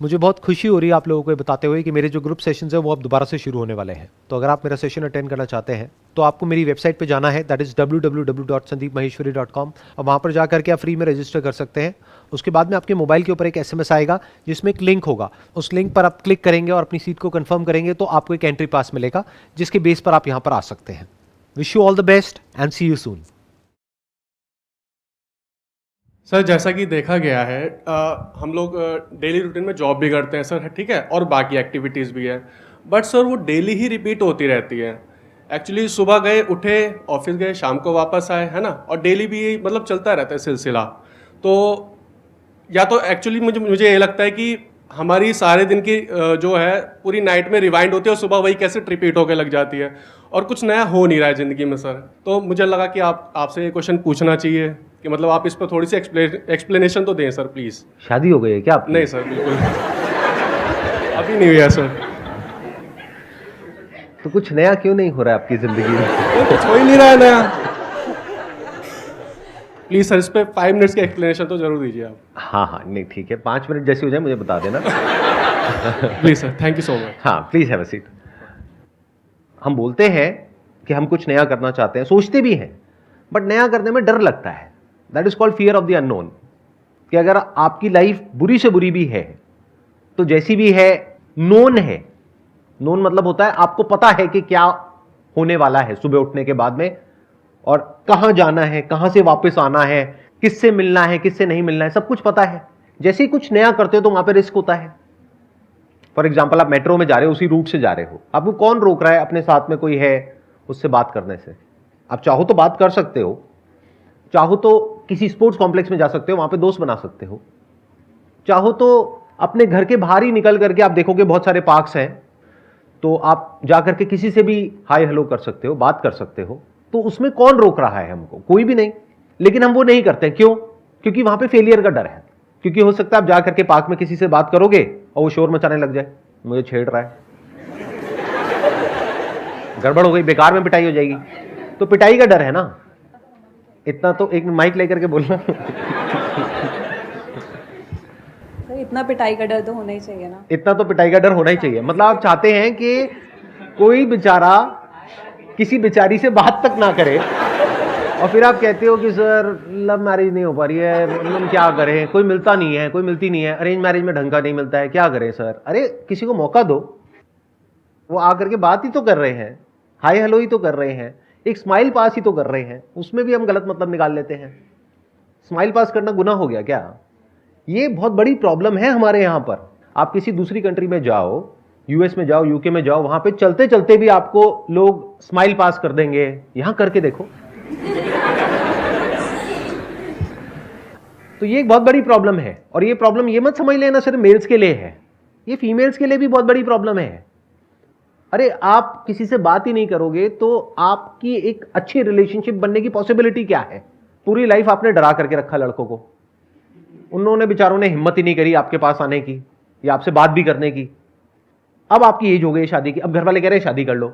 मुझे बहुत खुशी हो रही है आप लोगों को ये बताते हुए कि मेरे जो ग्रुप सेशंस है वो अब दोबारा से शुरू होने वाले हैं। तो अगर आप मेरा सेशन अटेंड करना चाहते हैं तो आपको मेरी वेबसाइट पे जाना है, दैट इज़ www.sandeepmaheshwari.com, और वहाँ पर जा करके आप फ्री में रजिस्टर कर सकते हैं। उसके बाद में आपके मोबाइल के ऊपर एक SMS आएगा जिसमें एक लिंक होगा, उस लिंक पर आप क्लिक करेंगे और अपनी सीट को कन्फर्म करेंगे तो आपको एक एंट्री पास मिलेगा जिसके बेस पर आप यहाँ पर आ सकते हैं। Wish you all the best and see you soon. Sir जैसा कि देखा गया है हम लोग डेली रूटीन में जॉब भी करते हैं सर, ठीक है, और बाकी एक्टिविटीज़ भी है, बट सर वो डेली ही रिपीट होती रहती है। एक्चुअली सुबह गए, उठे, ऑफिस गए, शाम को वापस आए, है ना, और डेली भी यही मतलब चलता रहता है सिलसिला। तो या तो एक्चुअली मुझे ये लगता है कि हमारी सारे दिन की जो है पूरी नाइट में रिवाइंड होती है और सुबह वही कैसे रिपीट होकर लग जाती है और कुछ नया हो नहीं रहा है ज़िंदगी में सर। तो मुझे लगा कि आपसे ये क्वेश्चन पूछना चाहिए कि मतलब आप इस पर थोड़ी सी एक्सप्लेनेशन तो दें सर प्लीज़। शादी हो गई है क्या आपकी? नहीं सर, बिल्कुल अभी नहीं हुआ सर। तो कुछ नया क्यों नहीं हो रहा है आपकी जिंदगी में? कुछ हो ही नहीं रहा है नया। प्लीज़ सर इस पर 5 मिनट्स की एक्सप्लेनेशन तो जरूर दीजिए आप। हाँ हाँ, नहीं ठीक है, 5 मिनट जैसी हो जाए मुझे बता देना। Please sir, thank you so much. हाँ प्लीज हैव अ सीट। हम बोलते हैं कि हम कुछ नया करना चाहते हैं, सोचते भी हैं, बट नया करने में डर लगता है। That is called fear of the unknown. कि अगर आपकी लाइफ बुरी से बुरी भी है तो जैसी भी है नोन है। नोन मतलब होता है आपको पता है कि क्या होने वाला है सुबह उठने के बाद में, और कहां जाना है, कहां से वापस आना है, किससे मिलना है, किससे नहीं मिलना है, सब कुछ पता है। जैसे ही कुछ नया करते हो तो वहां पे रिस्क होता है। फॉर एग्जाम्पल आप मेट्रो में जा रहे हो, उसी रूट से जा रहे हो, आपको कौन रोक रहा है? अपने साथ में कोई है उससे बात करने से। आप चाहो तो बात कर सकते हो, चाहो तो किसी स्पोर्ट्स कॉम्प्लेक्स में जा सकते हो, वहां पे दोस्त बना सकते हो, चाहो तो अपने घर के बाहर ही निकल करके आप देखोगे बहुत सारे पार्क्स हैं, तो आप जा करके किसी से भी हाय हेलो कर सकते हो, बात कर सकते हो। तो उसमें कौन रोक रहा है हमको? कोई भी नहीं। लेकिन हम वो नहीं करते, क्यों? क्योंकि वहां पे फेलियर का डर है। क्योंकि हो सकता है आप जा करके पार्क में किसी से बात करोगे और वो शोर मचाने लग जाए, मुझे छेड़ रहा है, गड़बड़ हो गई, बेकार में पिटाई हो जाएगी। तो पिटाई का डर है ना। इतना तो एक माइक लेकर के बोलना। सर इतना पिटाई का डर तो होना ही चाहिए ना। इतना तो पिटाई का डर होना ही चाहिए। मतलब आप चाहते हैं कि कोई बेचारा किसी बेचारी से बात तक ना करे, और फिर आप कहते हो कि सर लव मैरिज नहीं हो पा रही है, हम क्या करें, कोई मिलता नहीं है, कोई मिलती नहीं है, अरेंज मैरिज में ढंग का नहीं मिलता है, क्या करें सर? अरे किसी को मौका दो, वो आकर के बात ही तो कर रहे हैं, हाय हेलो ही तो कर रहे हैं, एक स्माइल पास ही तो कर रहे हैं, उसमें भी हम गलत मतलब निकाल लेते हैं। स्माइल पास करना गुनाह हो गया क्या? ये बहुत बड़ी प्रॉब्लम है हमारे यहां पर। आप किसी दूसरी कंट्री में जाओ, यूएस में जाओ, यूके में जाओ, वहां पे चलते चलते भी आपको लोग स्माइल पास कर देंगे। यहां करके देखो। तो ये एक बहुत बड़ी प्रॉब्लम है, और ये प्रॉब्लम ये मत समझ लेना सिर्फ मेल्स के लिए है, ये फीमेल्स के लिए भी बहुत बड़ी प्रॉब्लम है। अरे आप किसी से बात ही नहीं करोगे तो आपकी एक अच्छी रिलेशनशिप बनने की पॉसिबिलिटी क्या है? पूरी लाइफ आपने डरा करके रखा लड़कों को, उन्होंने बेचारों ने हिम्मत ही नहीं करी आपके पास आने की या आपसे बात भी करने की। अब आपकी एज हो गई शादी की, अब घर वाले कह रहे हैं शादी कर लो।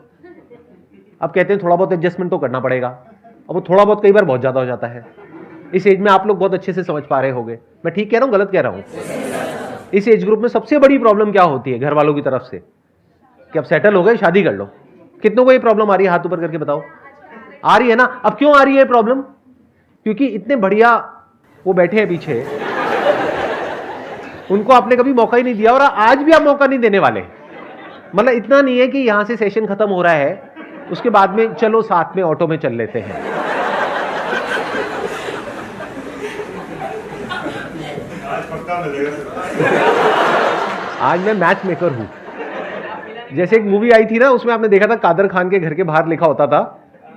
अब कहते हैं थोड़ा बहुत एडजस्टमेंट तो करना पड़ेगा। अब वो थोड़ा बहुत कई बार बहुत ज्यादा हो जाता है। इस एज में आप लोग बहुत अच्छे से समझ पा रहे होंगे, मैं ठीक कह रहा हूं गलत कह रहा हूं? इस एज ग्रुप में सबसे बड़ी प्रॉब्लम क्या होती है घर वालों की तरफ से? कि अब सेटल हो गए, शादी कर लो। कितनों को ये प्रॉब्लम आ रही है? हाथ ऊपर करके बताओ। आ रही है ना? अब क्यों आ रही है प्रॉब्लम? क्योंकि इतने बढ़िया वो बैठे हैं पीछे, उनको आपने कभी मौका ही नहीं दिया, और आज भी आप मौका नहीं देने वाले। मतलब इतना नहीं है कि यहां से सेशन खत्म हो रहा है उसके बाद में चलो साथ में ऑटो में चल लेते हैं। आज मैं मैच मेकर हूं। जैसे एक मूवी आई थी ना, उसमें आपने देखा था कादर खान के घर के बाहर लिखा होता था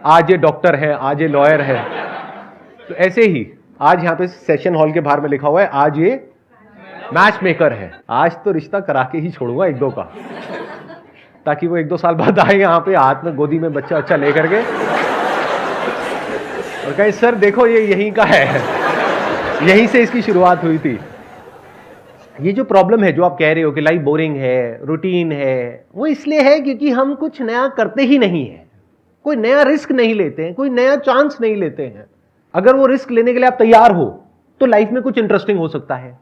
आज ये डॉक्टर है, आज ये लॉयर है। तो ऐसे ही आज यहां पे सेशन हॉल के बाहर में लिखा हुआ है आज ये मैच मेकर है। आज तो रिश्ता करा के ही छोड़ूंगा एक दो का, ताकि वो 1-2 साल बाद आए यहाँ पे हाथ में गोदी में बच्चा अच्छा लेकर के और कहे सर देखो ये यहीं का है, यहीं से इसकी शुरुआत हुई थी। ये जो प्रॉब्लम है जो आप कह रहे हो कि लाइफ बोरिंग है, रूटीन है, वो इसलिए है क्योंकि हम कुछ नया करते ही नहीं है, कोई नया रिस्क नहीं लेते हैं, कोई नया चांस नहीं लेते हैं। अगर वो रिस्क लेने के लिए आप तैयार हो तो लाइफ में कुछ इंटरेस्टिंग हो सकता है,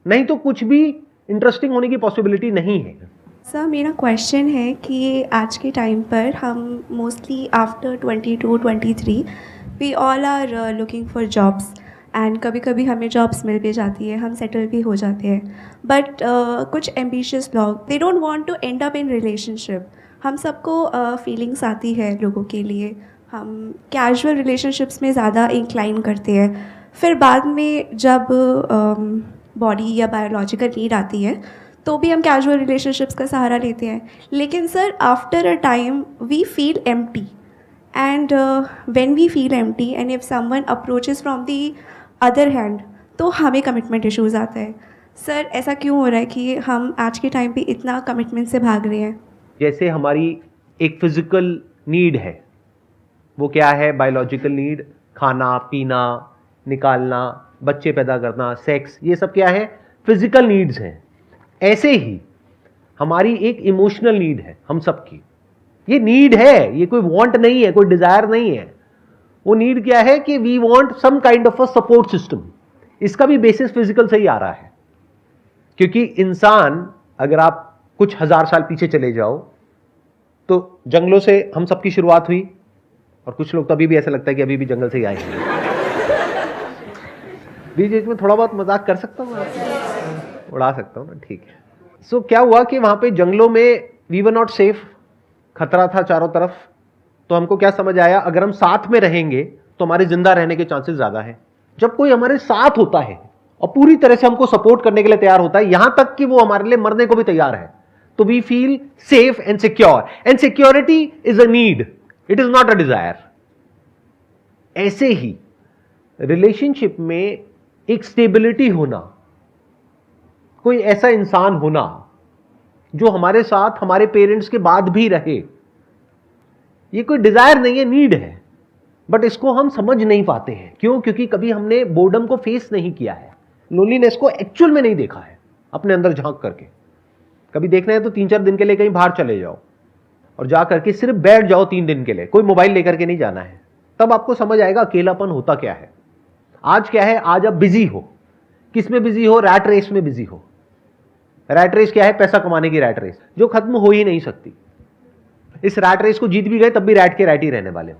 नहीं तो कुछ भी इंटरेस्टिंग होने की पॉसिबिलिटी नहीं है। सर मेरा क्वेश्चन है कि आज के टाइम पर हम mostly after 22-23 we all are looking for jobs and कभी कभी हमें जॉब्स मिल भी जाती है, हम सेटल भी हो जाते हैं, बट कुछ एम्बिशियस लोग they don't want to end up in relationship. हम सबको फीलिंग्स आती है लोगों के लिए, हम कैजुअल रिलेशनशिप्स में ज़्यादा इंक्लाइन करते हैं, फिर बाद में जब बॉडी या बायोलॉजिकल नीड आती है तो भी हम कैजुअल रिलेशनशिप्स का सहारा लेते हैं। लेकिन sir after a time we feel empty and when we feel empty and if someone approaches from the other hand तो हमें कमिटमेंट इश्यूज आता है। सर ऐसा क्यों हो रहा है कि हम आज के टाइम पे इतना कमिटमेंट से भाग रहे हैं? जैसे हमारी एक फिजिकल नीड है, वो क्या है? बायोलॉजिकल नीड, खाना पीना, निकालना, बच्चे पैदा करना, सेक्स, ये सब क्या है? फिजिकल नीड्स हैं। ऐसे ही हमारी एक इमोशनल नीड है हम सबकी। ये नीड है, ये कोई वांट नहीं है, कोई डिजायर नहीं है। वो नीड क्या है कि we want some kind of a support system. इसका भी बेसिस फिजिकल से ही आ रहा है, क्योंकि इंसान, अगर आप कुछ हजार साल पीछे चले जाओ तो जंगलों से हम सबकी शुरुआत हुई, और कुछ लोग तो अभी भी ऐसा लगता है कि अभी भी जंगल से ही आए हैं। बीच बीच में थोड़ा बहुत मजाक कर सकता हूँ, उड़ा सकता हूँ ना, ठीक है। सो क्या हुआ कि वहां पे जंगलों में वी वर नॉट सेफ, खतरा था चारों तरफ। तो हमको क्या समझ आया, अगर हम साथ में रहेंगे तो हमारे जिंदा रहने के चांसेस ज्यादा है। जब कोई हमारे साथ होता है और पूरी तरह से हमको सपोर्ट करने के लिए तैयार होता है, यहां तक कि वो हमारे लिए मरने को भी तैयार है, तो we feel safe and secure. And security is a need, it is not a desire. ऐसे ही रिलेशनशिप में एक स्टेबिलिटी होना, कोई ऐसा इंसान होना जो हमारे साथ हमारे पेरेंट्स के बाद भी रहे, ये कोई डिजायर नहीं है, नीड है। बट इसको हम समझ नहीं पाते हैं। क्यों? क्योंकि कभी हमने बोर्डम को फेस नहीं किया है, लोनलीनेस को एक्चुअल में नहीं देखा है अपने अंदर झांक करके। कभी देखना है तो 3-4 दिन के लिए कहीं बाहर चले जाओ और जा करके सिर्फ बैठ जाओ 3 दिन के लिए, कोई मोबाइल लेकर के नहीं जाना है। तब आपको समझ आएगा अकेलापन होता क्या है। आज क्या है? आज आप बिजी हो। किस में बिजी हो? रैट रेस में बिजी हो। रैट रेस क्या है? पैसा कमाने की रैट रेस, जो खत्म हो ही नहीं सकती। इस रैट रेस को जीत भी गए तब भी रैट के रैट ही रहने वाले हो।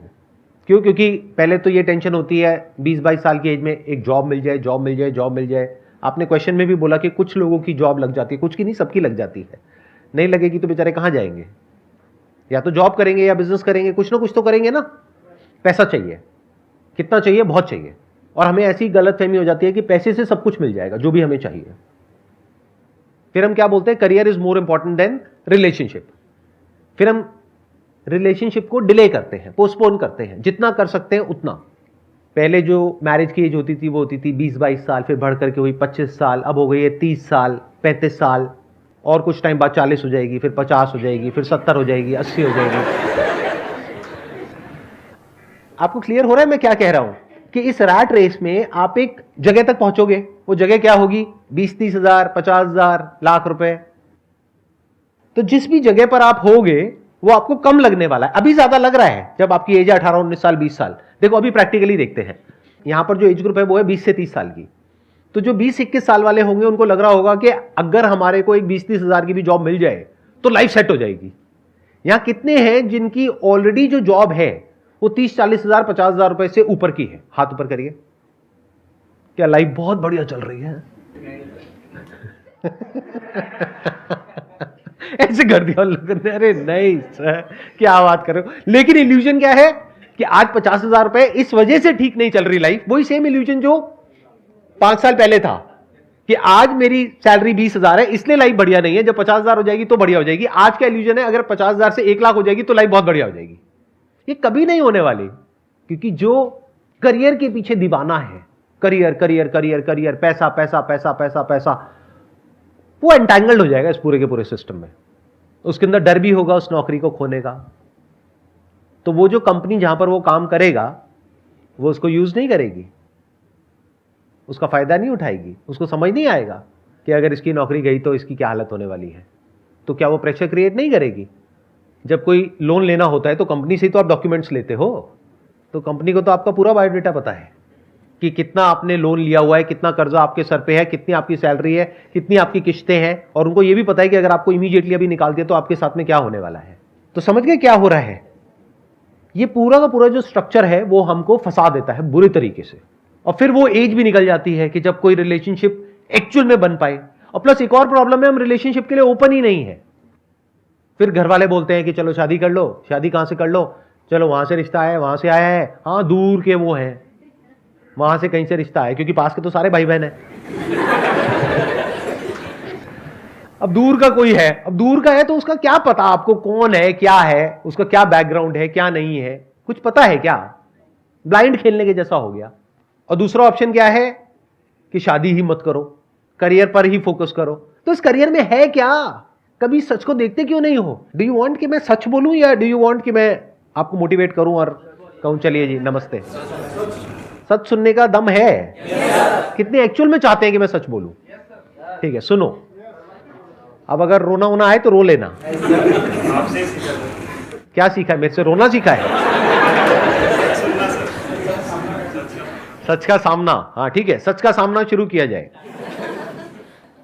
क्यों? क्योंकि पहले तो ये टेंशन होती है 20-22 साल की एज में एक जॉब मिल जाए, जॉब मिल जाए, जॉब मिल जाए। आपने क्वेश्चन में भी बोला कि कुछ लोगों की जॉब लग जाती है, कुछ की नहीं, सबकी लग जाती है। नहीं लगेगी तो बेचारे कहां जाएंगे? या तो जॉब करेंगे या बिजनेस करेंगे, कुछ ना कुछ तो करेंगे ना। पैसा चाहिए, कितना चाहिए? बहुत चाहिए। और हमें ऐसी गलतफहमी हो जाती है कि पैसे से सब कुछ मिल जाएगा जो भी हमें चाहिए। फिर हम क्या बोलते हैं? Career is more important than relationship. फिर हम रिलेशनशिप को डिले करते हैं, पोस्टपोन करते हैं, जितना कर सकते हैं उतना। पहले जो मैरिज की एज होती थी वो होती थी 20-22 साल, फिर बढ़ करके हुई 25 साल, अब हो गई है 30 साल, 35 साल, और कुछ टाइम बाद 40 हो जाएगी, फिर 50 हो जाएगी, फिर 70 हो जाएगी, 80 हो जाएगी। आपको क्लियर हो रहा है मैं क्या कह रहा हूं? कि इस रैट रेस में आप एक जगह तक पहुंचोगे। वो जगह क्या होगी? 20-30 हजार, 50 हजार, लाख रुपए। तो जिस भी जगह पर आप होगे वो आपको कम लगने वाला है। अभी ज्यादा लग रहा है जब आपकी एज है 18-19 साल, 20 साल। देखो अभी प्रैक्टिकली देखते हैं, यहां पर जो एज ग्रुप है वो है 20 से 30 साल की। तो जो 20-21 साल वाले होंगे उनको लग रहा होगा कि अगर हमारे को एक 20-30 हजार की भी जॉब मिल जाए तो लाइफ सेट हो जाएगी। यहां कितने हैं जिनकी ऑलरेडी जो जॉब है वो 30-40 हजार, 50 हजार रुपए से ऊपर की है? हाथ ऊपर करिए। क्या लाइफ बहुत बढ़िया चल रही है? ऐसे कर दिया लोगों ने, अरे नहीं सर क्या बात कर रहे हो। लेकिन इल्यूजन क्या है कि आज 50 हजार रुपए इस वजह से ठीक नहीं चल रही लाइफ। वही सेम इल्यूजन जो 5 साल पहले था कि आज मेरी सैलरी 20 हजार है इसलिए लाइफ बढ़िया नहीं है, जब 50 हजार हो जाएगी तो बढ़िया हो जाएगी। आज का इल्यूजन है अगर 50 हजार से 1 लाख हो जाएगी तो लाइफ बहुत बढ़िया हो जाएगी। ये कभी नहीं होने वाली, क्योंकि जो करियर के पीछे दीवाना है, करियर करियर करियर करियर, पैसा पैसा पैसा पैसा पैसा, वो एंटैंगल्ड हो जाएगा इस पूरे के पूरे सिस्टम में। उसके अंदर डर भी होगा उस नौकरी को खोने का। तो वो जो कंपनी जहां पर वो काम करेगा वो उसको यूज नहीं करेगी, उसका फायदा नहीं उठाएगी, उसको समझ नहीं आएगा कि अगर इसकी नौकरी गई तो इसकी क्या हालत होने वाली है। तो क्या वो प्रेशर क्रिएट नहीं करेगी? जब कोई लोन लेना होता है तो कंपनी से ही तो आप डॉक्यूमेंट्स लेते हो, तो कंपनी को तो आपका पूरा बायोडेटा पता है कि कितना आपने लोन लिया हुआ है, कितना कर्जा आपके सर पे है, कितनी आपकी सैलरी है, कितनी आपकी किस्तें हैं, और उनको ये भी पता है कि अगर आपको इमीडिएटली अभी निकाल दिया तो आपके साथ में क्या होने वाला है। तो समझ गए क्या हो रहा है? ये पूरा का पूरा जो स्ट्रक्चर है वो हमको फंसा देता है बुरी तरीके से, और फिर वो एज भी निकल जाती है कि जब कोई रिलेशनशिप एक्चुअल में बन पाए। और प्लस एक और प्रॉब्लम है, हम रिलेशनशिप के लिए ओपन ही नहीं है। फिर घर वाले बोलते हैं कि चलो शादी कर लो। शादी कहां से कर लो? चलो वहां से रिश्ता है, वहां से आया है, हाँ दूर के वो हैं, वहां से कहीं से रिश्ता है, क्योंकि पास के तो सारे भाई बहन हैं। अब दूर का कोई है, अब दूर का है तो उसका क्या पता आपको कौन है, क्या है, उसका क्या बैकग्राउंड है, क्या नहीं है, कुछ पता है क्या? ब्लाइंड खेलने के जैसा हो गया। और दूसरा ऑप्शन क्या है कि शादी ही मत करो, करियर पर ही फोकस करो। तो इस करियर में है क्या? कभी सच को देखते क्यों नहीं हो? डू यू वांट कि मैं सच बोलूं, या डू यू वांट कि मैं आपको मोटिवेट करूं और कहूं चलिए जी नमस्ते? सच सुनने का दम है? कितने एक्चुअल में चाहते हैं कि मैं सच बोलूं? ठीक है, सुनो। अब अगर रोना होना आए तो रो लेना। क्या सीखा है? मेरे से रोना सीखा है? सच का सामना। हाँ ठीक है, सच का सामना शुरू किया जाए।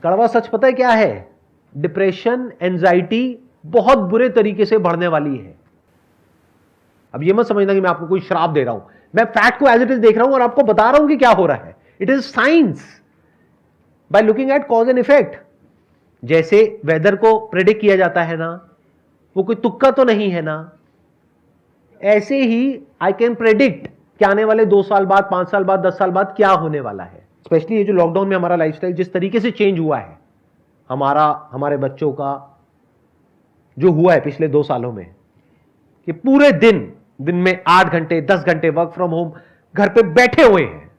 कड़वा सच पता है क्या है? डिप्रेशन, एंजाइटी बहुत बुरे तरीके से बढ़ने वाली है। अब ये मत समझना कि मैं आपको कोई श्राप दे रहा हूं, मैं फैक्ट को एज इट इज देख रहा हूं और आपको बता रहा हूं कि क्या हो रहा है। It is science by looking at cause and effect. जैसे वेदर को प्रेडिक्ट किया जाता है ना, वो कोई तुक्का तो नहीं है ना, ऐसे ही आई कैन प्रेडिक्ट कि आने वाले 2 साल बाद, 5 साल बाद, 10 साल बाद क्या होने वाला है। स्पेशली ये जो लॉकडाउन में हमारा लाइफस्टाइल जिस तरीके से चेंज हुआ है, हमारे बच्चों का जो हुआ है पिछले 2 सालों में, कि पूरे दिन में 8 घंटे 10 घंटे वर्क फ्रॉम होम घर पे बैठे हुए हैं,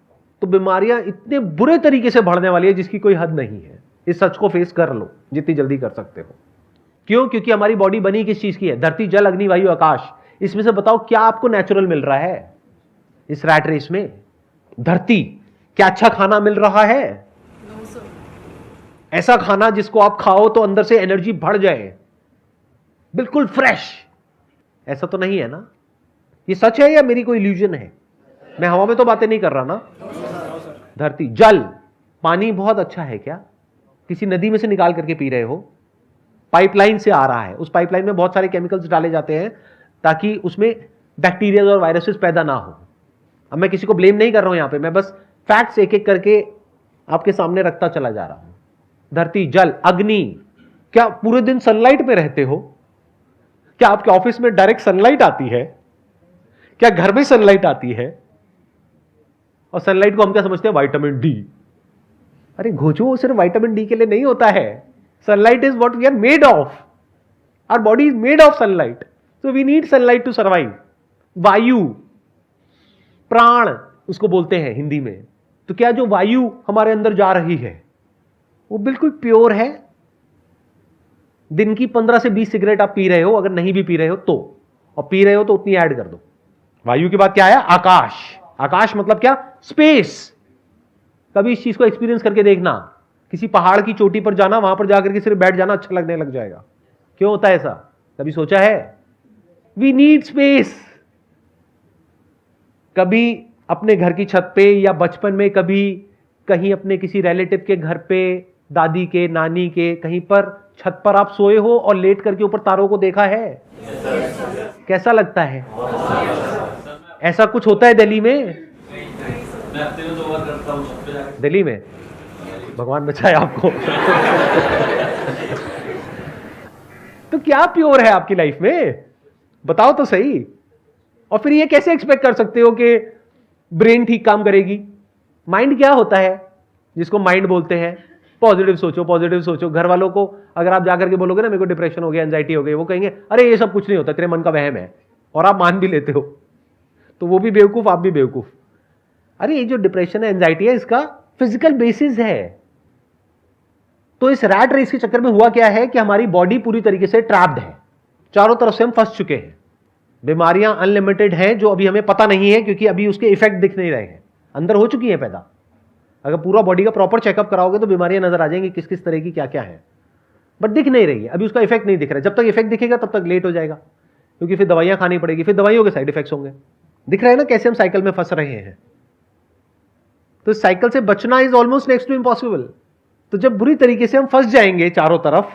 तो बीमारियां इतने बुरे तरीके से बढ़ने वाली है जिसकी कोई हद नहीं है। इस सच को फेस कर लो जितनी जल्दी कर सकते हो। क्यों? क्योंकि हमारी बॉडी बनी किस चीज की है? धरती, जल, अग्नि, वायु, आकाश। इसमें से बताओ क्या आपको नेचुरल मिल रहा है इस रैट रेस में? धरती, क्या अच्छा खाना मिल रहा है? ऐसा खाना जिसको आप खाओ तो अंदर से एनर्जी बढ़ जाए, बिल्कुल फ्रेश, ऐसा तो नहीं है ना। ये सच है या मेरी कोई इल्यूजन है? मैं हवा में तो बातें नहीं कर रहा ना। धरती, जल, पानी बहुत अच्छा है क्या? किसी नदी में से निकाल करके पी रहे हो? पाइपलाइन से आ रहा है, उस पाइपलाइन में बहुत सारे केमिकल्स डाले जाते हैं ताकि उसमें बैक्टीरिया और वायरसेस पैदा ना हो। अब मैं किसी को ब्लेम नहीं कर रहा हूं यहां पे, मैं बस फैक्ट्स एक एक करके आपके सामने रखता चला जा रहा हूं। धरती, जल, अग्नि, क्या पूरे दिन सनलाइट में रहते हो? क्या आपके ऑफिस में डायरेक्ट सनलाइट आती है? क्या घर में सनलाइट आती है? और सनलाइट को हम क्या समझते हैं? Vitamin D. अरे घोचो, सिर्फ विटामिन डी के लिए नहीं होता है। Sunlight is what we are made of. Our body is made of sunlight, so we need sunlight to survive. वायु, प्राण उसको बोलते हैं हिंदी में। तो क्या जो वायु हमारे अंदर जा रही है वो बिल्कुल प्योर है? दिन की 15 से 20 सिगरेट आप पी रहे हो, अगर नहीं भी पी रहे हो तो, और पी रहे हो तो उतनी ऐड कर दो। वायु के बाद क्या है? आकाश। आकाश मतलब क्या? स्पेस। कभी इस चीज को एक्सपीरियंस करके देखना, किसी पहाड़ की चोटी पर जाना, वहां पर जाकर के सिर्फ बैठ जाना अच्छा लगने लग जाएगा। क्यों होता है ऐसा? कभी सोचा है? We need space. कभी अपने घर की छत पे या बचपन में कभी कहीं अपने किसी रिलेटिव के घर पे, दादी के, नानी के, कहीं पर छत पर आप सोए हो और लेट करके ऊपर तारों को देखा है? कैसा लगता है? ऐसा कुछ होता है दिल्ली में? दिल्ली में भगवान बचाए आपको। तो क्या प्योर है आपकी लाइफ में? बताओ तो सही। और फिर ये कैसे एक्सपेक्ट कर सकते हो कि ब्रेन ठीक काम करेगी? माइंड क्या होता है जिसको माइंड बोलते हैं? पॉजिटिव सोचो, पॉजिटिव सोचो। घर वालों को अगर आप जाकर के बोलोगे ना मेरे को डिप्रेशन हो गया, एंजाइटी हो गई, वो कहेंगे अरे ये सब कुछ नहीं होता, तेरे मन का वहम है, और आप मान भी लेते हो, तो वो भी बेवकूफ, आप भी बेवकूफ। अरे ये जो डिप्रेशन है, एंजाइटी है, इसका फिजिकल बेसिस है। तो इस रैट रेस के चक्कर में हुआ क्या है कि हमारी बॉडी पूरी तरीके से ट्रैप्ड है, चारों तरफ से हम फंस चुके हैं। बीमारियां अनलिमिटेड हैं जो अभी हमें पता नहीं है, क्योंकि अभी उसके इफेक्ट दिख नहीं रहे हैं, अंदर हो चुकी है पैदा। अगर पूरा बॉडी का प्रॉपर चेकअप कराओगे तो बीमारियां नजर आ जाएंगी किस किस तरह की, क्या क्या है, बट दिख नहीं रही है अभी, उसका इफेक्ट नहीं दिख रहा है। जब तक इफेक्ट दिखेगा तब तक लेट हो जाएगा, क्योंकि फिर दवाइयां खानी पड़ेगी, फिर दवाइयों के साइड इफेक्ट्स होंगे। दिख रहा है ना कैसे हम साइकिल में फंस रहे हैं। तो इस साइकिल से बचना is almost next to impossible. तो जब बुरी तरीके से हम फंस जाएंगे चारों तरफ,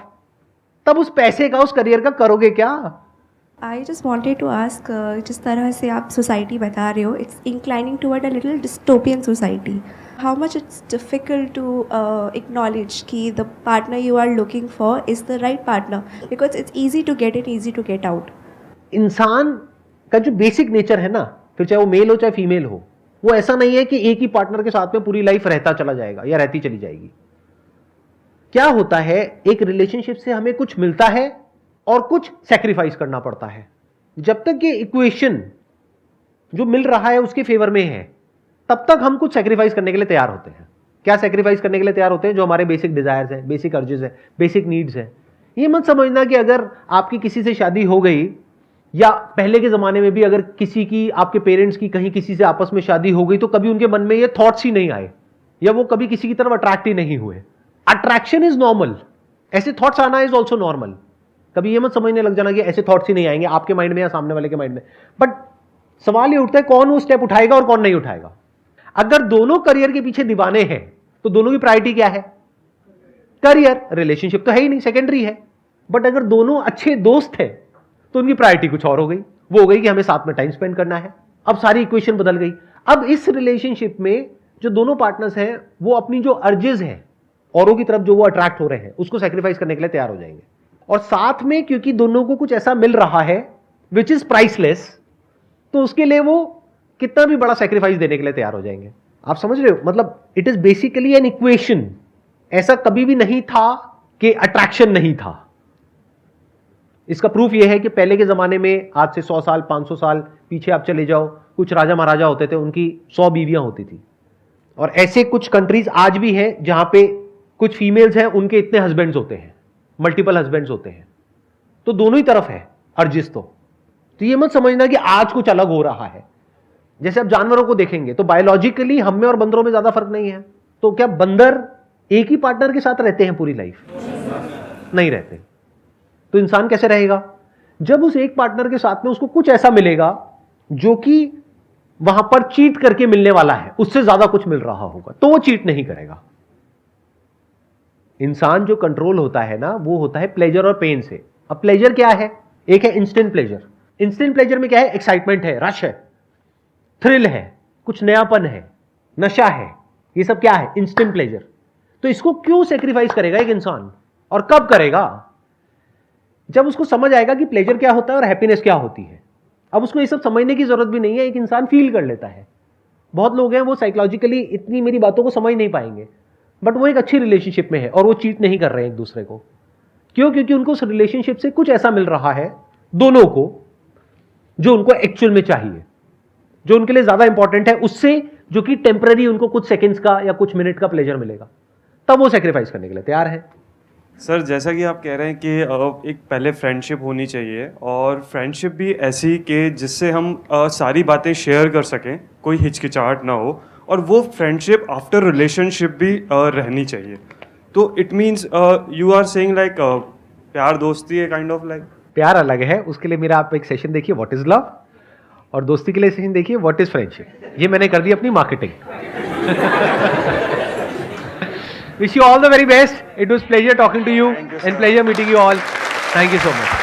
तब उस पैसे का, उस करियर का करोगे क्या? I just wanted to ask, जिस तरह से आप सोसाइटी बता रहे हो, it's inclining toward a little dystopian society. How much it's difficult to acknowledge कि the partner you are looking for is the right partner, because it's easy to get it, easy to get out. इंसान का जो basic nature है ना, फिर चाहे वो mail हो चाहे फीमेल हो, वो ऐसा नहीं है कि एक ही पार्टनर के साथ में पूरी लाइफ रहता चला जाएगा या रहती चली जाएगी। क्या होता है, एक रिलेशनशिप से हमें कुछ मिलता है और कुछ सैक्रिफाइस करना पड़ता है। जब तक ये इक्वेशन जो मिल रहा है उसके फेवर में है, तब तक हम कुछ सैक्रिफाइस करने के लिए तैयार होते हैं। क्या सैक्रिफाइस करने के लिए तैयार होते हैं? जो हमारे बेसिक डिजायर्स हैं, बेसिक अर्जेस हैं, बेसिक नीड्स हैं। ये मत समझना कि अगर आपकी किसी से शादी हो गई, या पहले के जमाने में भी अगर किसी की, आपके पेरेंट्स की कहीं किसी से आपस में शादी हो गई, तो कभी उनके मन में ये थॉट्स ही नहीं आए, या वो कभी किसी की तरफ अट्रैक्ट ही नहीं हुए। अट्रैक्शन इज नॉर्मल, ऐसे थॉट्स आना इज ऑल्सो नॉर्मल। कभी ये मत समझने लग जाना कि ऐसे थॉट्स ही नहीं आएंगे आपके माइंड में या सामने वाले के माइंड में। बट सवाल ये उठता है, कौन वो स्टेप उठाएगा और कौन नहीं उठाएगा। अगर दोनों करियर के पीछे दीवाने हैं, तो दोनों की प्रायोरिटी क्या है? करियर। रिलेशनशिप तो है ही नहीं, सेकेंडरी है। बट अगर दोनों अच्छे दोस्त हैं, तो उनकी प्रायोरिटी कुछ और हो गई। वो हो गई कि हमें साथ में टाइम स्पेंड करना है। अब सारी इक्वेशन बदल गई। अब इस रिलेशनशिप में जो दोनों पार्टनर्स हैं, वो अपनी जो अर्जेस हैं, औरों की तरफ जो वो अट्रैक्ट हो रहे हैं, उसको सैक्रिफाइस करने के लिए तैयार हो जाएंगे। और साथ में क्योंकि दोनों को कुछ ऐसा मिल रहा है विच इज प्राइसलेस, तो उसके लिए वो कितना भी बड़ा सैक्रिफाइस देने के लिए तैयार हो जाएंगे। आप समझ रहे हो? मतलब it is basically an equation. ऐसा कभी भी नहीं था कि अट्रैक्शन नहीं था। इसका प्रूफ यह है कि पहले के जमाने में, आज से 100 साल 500 साल पीछे आप चले जाओ, कुछ राजा महाराजा होते थे, उनकी 100 बीवियां होती थी। और ऐसे कुछ कंट्रीज आज भी हैं जहां पे कुछ फीमेल्स हैं, उनके इतने हस्बैंड्स होते हैं, मल्टीपल हस्बैंड्स होते हैं। तो दोनों ही तरफ है अर्जिस। तो ये मत समझना कि आज कुछ अलग हो रहा है। जैसे आप जानवरों को देखेंगे तो बायोलॉजिकली हम में और बंदरों में ज्यादा फर्क नहीं है। तो क्या बंदर एक ही पार्टनर के साथ रहते हैं पूरी लाइफ? नहीं रहते। तो इंसान कैसे रहेगा? जब उस एक पार्टनर के साथ में उसको कुछ ऐसा मिलेगा जो कि वहां पर चीट करके मिलने वाला है, उससे ज्यादा कुछ मिल रहा होगा, तो वो चीट नहीं करेगा। इंसान जो कंट्रोल होता है ना, वो होता है प्लेजर और पेन से। अब प्लेजर क्या है? एक है इंस्टेंट प्लेजर। इंस्टेंट प्लेजर में क्या है? एक्साइटमेंट है, रश है, थ्रिल है, कुछ नयापन है, नशा है। ये सब क्या है? Instant pleasure. तो इसको क्यों सेक्रीफाइस करेगा एक इंसान, और कब करेगा? जब उसको समझ आएगा कि प्लेजर क्या होता है और हैप्पीनेस क्या होती है। अब उसको ये सब समझने की जरूरत भी नहीं है, एक इंसान फील कर लेता है। बहुत लोग हैं वो साइकोलॉजिकली इतनी मेरी बातों को समझ नहीं पाएंगे, बट वो एक अच्छी रिलेशनशिप में है और वो चीट नहीं कर रहे हैं एक दूसरे को। क्यों? क्योंकि उनको उस रिलेशनशिप से कुछ ऐसा मिल रहा है दोनों को जो उनको एक्चुअल में चाहिए, जो उनके लिए ज्यादा इंपॉर्टेंट है उससे, जो कि टेम्पररी उनको कुछ सेकेंड्स का या कुछ मिनट का प्लेजर मिलेगा, तब वो सेक्रीफाइस करने के लिए तैयार है। सर, जैसा कि आप कह रहे हैं कि एक पहले फ्रेंडशिप होनी चाहिए, और फ्रेंडशिप भी ऐसी कि जिससे हम सारी बातें शेयर कर सकें, कोई हिचकिचाहट ना हो, और वो फ्रेंडशिप आफ्टर रिलेशनशिप भी रहनी चाहिए। तो it means you are saying like प्यार दोस्ती है काइंड ऑफ लाइक। प्यार अलग है, उसके लिए मेरा आप एक सेशन देखिए व्हाट इज लव, और दोस्ती के लिए सेशन देखिए व्हाट इज फ्रेंडशिप। ये मैंने कर दी अपनी marketing. Wish you all the very best. It was pleasure talking to you and pleasure meeting you all. Thank you so much.